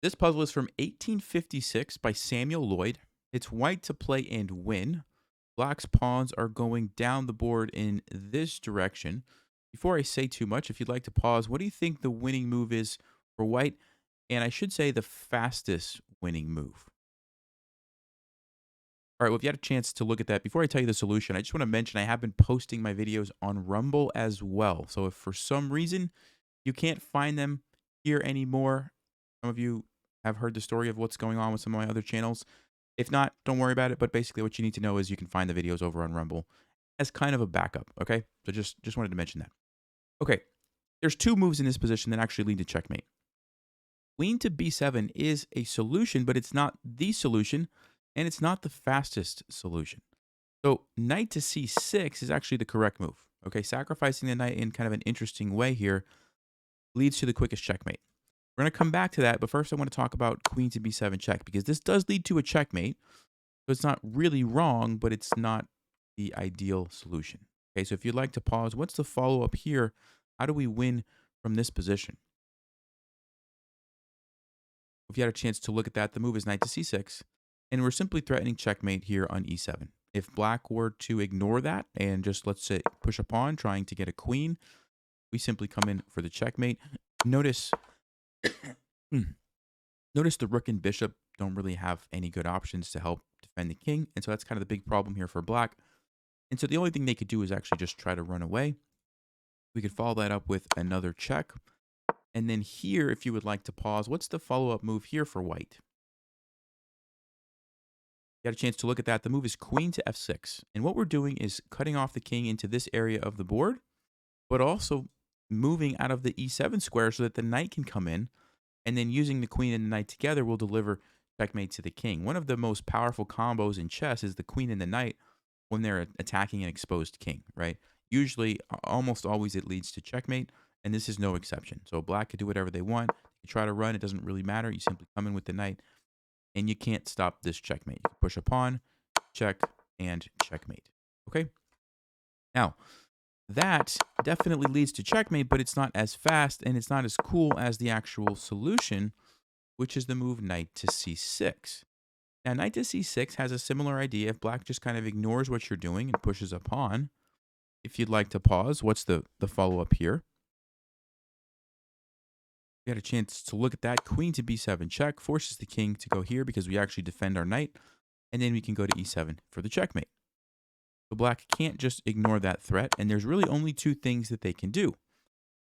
This puzzle is from 1856 by Samuel Lloyd. It's white to play and win. Black's pawns are going down the board in this direction. Before I say too much, if you'd like to pause, what do you think the winning move is for white? And I should say the fastest winning move. All right, well, if you had a chance to look at that, before I tell you the solution, I just want to mention I have been posting my videos on Rumble as well. So if for some reason you can't find them here anymore, some of you have heard the story of what's going on with some of my other channels. If not, don't worry about it. But basically, what you need to know is you can find the videos over on Rumble as kind of a backup. Okay, so just wanted to mention that. Okay, there's two moves in this position that actually lead to checkmate. Queen to b7 is a solution, but it's not the solution, and it's not the fastest solution. So knight to c6 is actually the correct move. Okay, sacrificing the knight in kind of an interesting way here leads to the quickest checkmate. We're going to come back to that, but first I want to talk about queen to b7 check, because this does lead to a checkmate. So it's not really wrong, but it's not the ideal solution. Okay, so if you'd like to pause, what's the follow-up here? How do we win from this position? If you had a chance to look at that, the move is knight to c6, and we're simply threatening checkmate here on e7. If black were to ignore that and just, let's say, push a pawn, trying to get a queen, we simply come in for the checkmate. Notice, notice the rook and bishop don't really have any good options to help defend the king, and so that's kind of the big problem here for black. And so the only thing they could do is actually just try to run away. We could follow that up with another check. And then here, if you would like to pause, what's the follow-up move here for white? You got a chance to look at that. The move is queen to f6. And what we're doing is cutting off the king into this area of the board, but also moving out of the e7 square so that the knight can come in. And then using the queen and the knight together will deliver checkmate to the king. One of the most powerful combos in chess is the queen and the knight when they're attacking an exposed king, right? Usually, almost always, it leads to checkmate, and this is no exception. So black could do whatever they want. You try to run, it doesn't really matter. You simply come in with the knight, and you can't stop this checkmate. You can push a pawn, check, and checkmate. Okay? Now, that definitely leads to checkmate, but it's not as fast, and it's not as cool as the actual solution, which is the move knight to c6. Now, knight to c6 has a similar idea. If black just kind of ignores what you're doing and pushes a pawn, if you'd like to pause, what's the follow-up here? You had a chance to look at that. Queen to b7 check forces the king to go here because we actually defend our knight, and then we can go to e7 for the checkmate. So black can't just ignore that threat, and there's really only two things that they can do.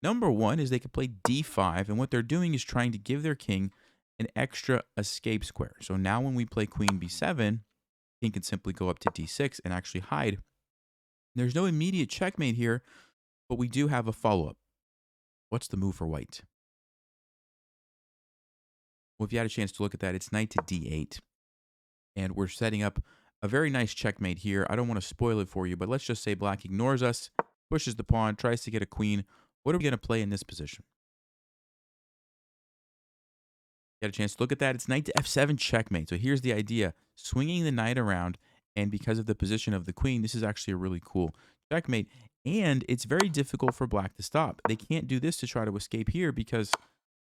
Number one is they can play d5, and what they're doing is trying to give their king an extra escape square. So now when we play queen b7, king can simply go up to d6 and actually hide. There's no immediate checkmate here, but we do have a follow-up. What's the move for white? Well, if you had a chance to look at that, it's knight to d8. And we're setting up a very nice checkmate here. I don't want to spoil it for you, but let's just say black ignores us, pushes the pawn, tries to get a queen. What are we going to play in this position? Get a chance to look at that. It's knight to f7 checkmate. So here's the idea. Swinging the knight around, and because of the position of the queen, this is actually a really cool checkmate. And it's very difficult for black to stop. They can't do this to try to escape here because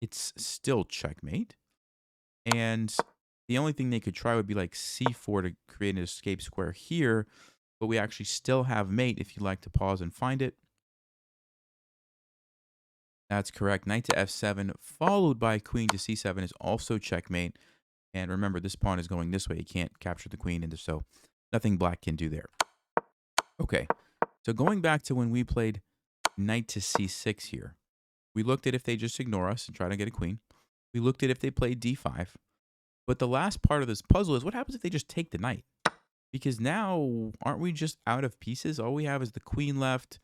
it's still checkmate. And the only thing they could try would be like c4 to create an escape square here. But we actually still have mate if you'd like to pause and find it. That's correct. Knight to f7 followed by queen to c7 is also checkmate. And remember, this pawn is going this way. You can't capture the queen, and so nothing black can do there. Okay, so going back to when we played knight to c6 here, we looked at if they just ignore us and try to get a queen. We looked at if they played d5. But the last part of this puzzle is what happens if they just take the knight? Because now, aren't we just out of pieces? All we have is the queen left.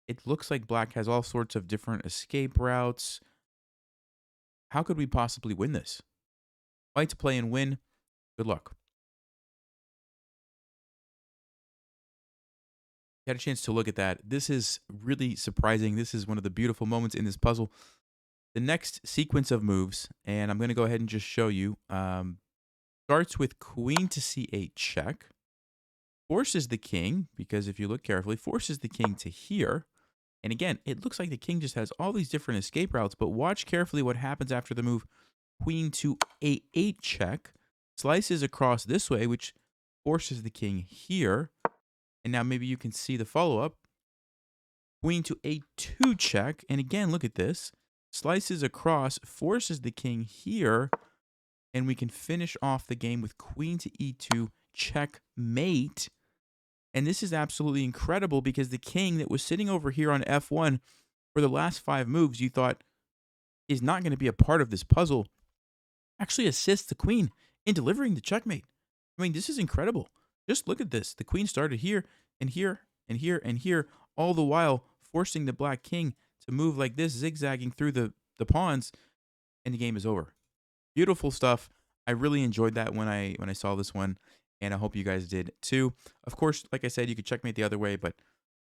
It looks like black has all sorts of different escape routes. How could we possibly win this? White to play and win. Good luck. You had a chance to look at that. This is really surprising. This is one of the beautiful moments in this puzzle. The next sequence of moves, and I'm going to go ahead and just show you, starts with queen to c8 check. Forces the king, because if you look carefully, forces the king to here. And again, it looks like the king just has all these different escape routes, but watch carefully what happens after the move queen to a8 check, slices across this way, which forces the king here. And now maybe you can see the follow-up. Queen to a2 check. And again, look at this. Slices across, forces the king here. And we can finish off the game with queen to e2 checkmate. And this is absolutely incredible because the king that was sitting over here on f1 for the last 5 moves you thought is not going to be a part of this puzzle actually assists the queen in delivering the checkmate. I mean, this is incredible. Just look at this. The queen started here and here and here and here, all the while forcing the black king to move like this, zigzagging through the pawns, and the game is over. Beautiful stuff. I really enjoyed that when I saw this one, and I hope you guys did too. Of course, like I said, you could checkmate the other way, but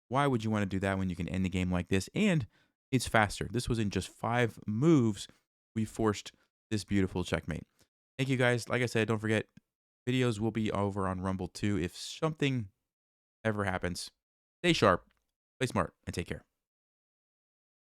why would you want to do that when you can end the game like this? And it's faster. This was in just 5 moves. We forced this beautiful checkmate. Thank you guys. Like I said, don't forget, videos will be over on Rumble too. If something ever happens, stay sharp, play smart, and take care.